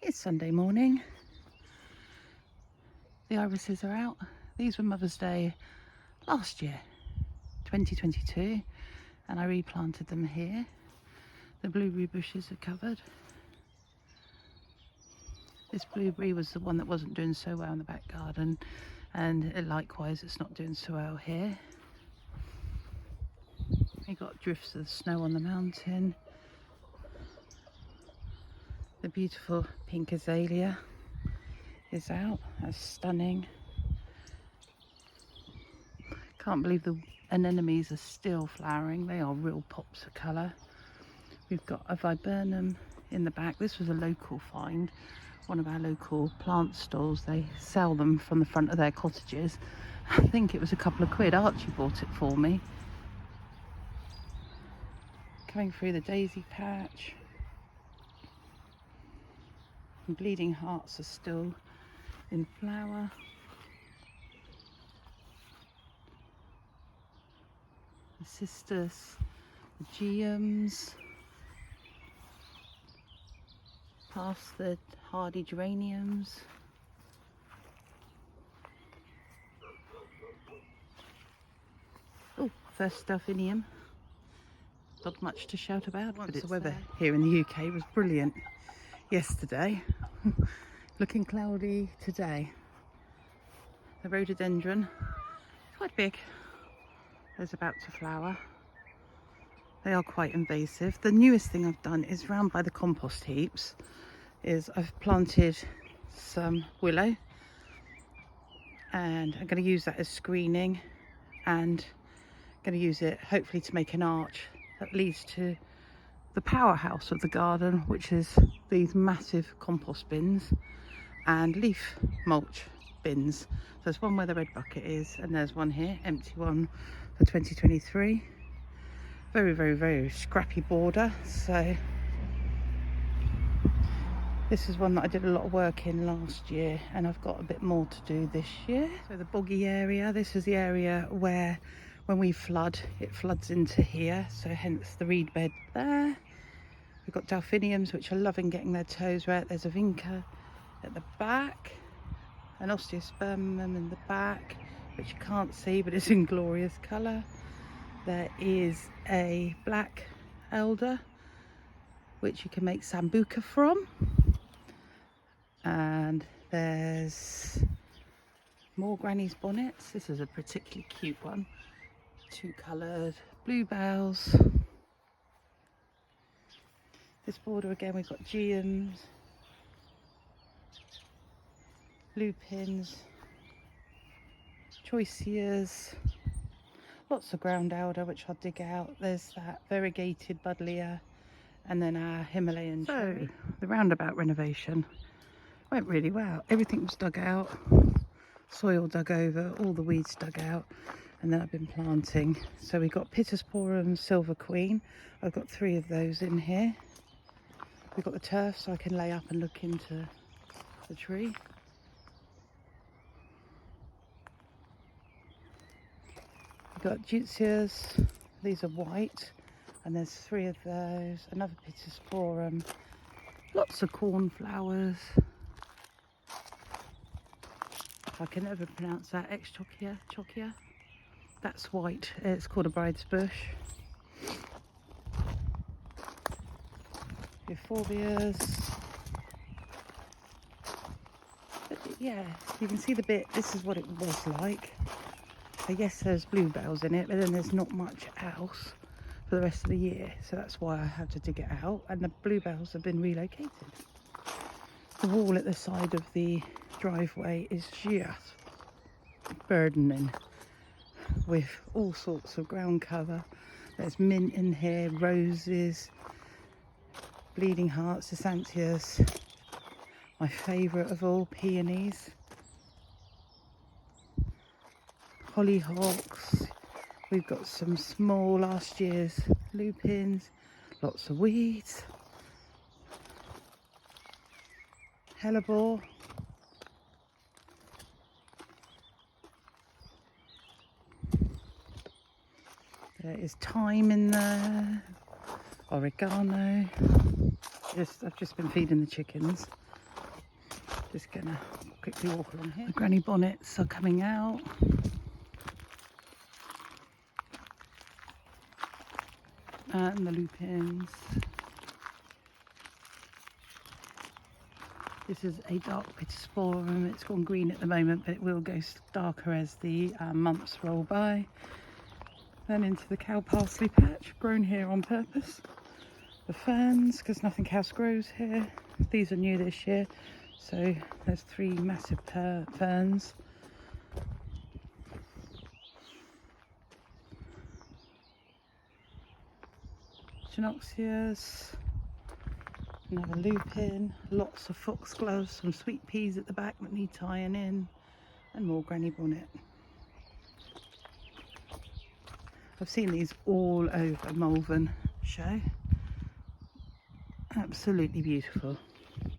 It's Sunday morning. The irises are out. These were Mother's Day last year, 2022, and I replanted them here. The blueberry bushes are covered. This blueberry was the one that wasn't doing so well in the back garden, and likewise it's not doing so well here. We got drifts of snow on the mountain. The beautiful pink azalea is out. That's stunning. Can't believe the anemones are still flowering. They are real pops of colour. We've got a viburnum in the back. This was a local find. One of our local plant stalls. They sell them from the front of their cottages. I think it was a couple of quid. Archie bought it for me. Coming through the daisy patch. And bleeding hearts are still in flower. The cistus, the geums, past the hardy geraniums. Oh, first delphinium. Not much to shout about, but the weather here in the UK was brilliant yesterday. Looking cloudy today. The rhododendron, quite big, is about to flower. They are quite invasive. The newest thing I've done is round by the compost heaps is I've planted some willow, and I'm going to use that as screening, and going to use it hopefully to make an arch that leads to the powerhouse of the garden, which is these massive compost bins and leaf mulch bins. So there's one where the red bucket is, and there's one here, empty one for 2023. Very, very, very scrappy border. So this is one that I did a lot of work in last year, and I've got a bit more to do this year. So the boggy area, this is the area where when we flood, it floods into here, so hence the reed bed there. We've got delphiniums, which are loving getting their toes wet. There's a vinca at the back, an osteospermum in the back, which you can't see, but it's in glorious colour. There is a black elder, which you can make sambuca from. And there's more granny's bonnets. This is a particularly cute one. Two coloured bluebells. This border again, we've got geums, lupins, choiceas, lots of ground elder, which I'll dig out. There's that variegated buddleia, and then our Himalayan cherry. So the roundabout renovation went really well. Everything was dug out, soil dug over, all the weeds dug out, and then I've been planting. So we got Pittosporum Silver Queen. I've got 3 of those in here. We've got the turf, so I can lay up and look into the tree. We've got Deutzias. These are white, and there's 3 of those. Another Pittosporum. Lots of cornflowers. I can never pronounce that. Chokia. That's white. It's called a bride's bush. Euphorbias. But yeah, you can see the bit. This is what it was like. So yes, there's bluebells in it, but then there's not much else for the rest of the year. So that's why I had to dig it out. And the bluebells have been relocated. The wall at the side of the driveway is just burdening with all sorts of ground cover. There's mint in here, roses, bleeding hearts, Asantias, my favourite of all, peonies, hollyhocks. We've got some small last year's lupins, lots of weeds, hellebore, there is thyme in there, oregano. I've just been feeding the chickens. Just gonna quickly walk along here. The granny bonnets are coming out. And the lupins. This is a dark pittosporum. It's gone green at the moment, but it will go darker as the months roll by. Then into the cow parsley patch, grown here on purpose. The ferns, because nothing else grows here. These are new this year, so there's 3 massive ferns. Chinoxias, another lupin, lots of foxgloves, some sweet peas at the back that need tying in, and more granny bonnet. I've seen these all over Malvern show. Absolutely beautiful.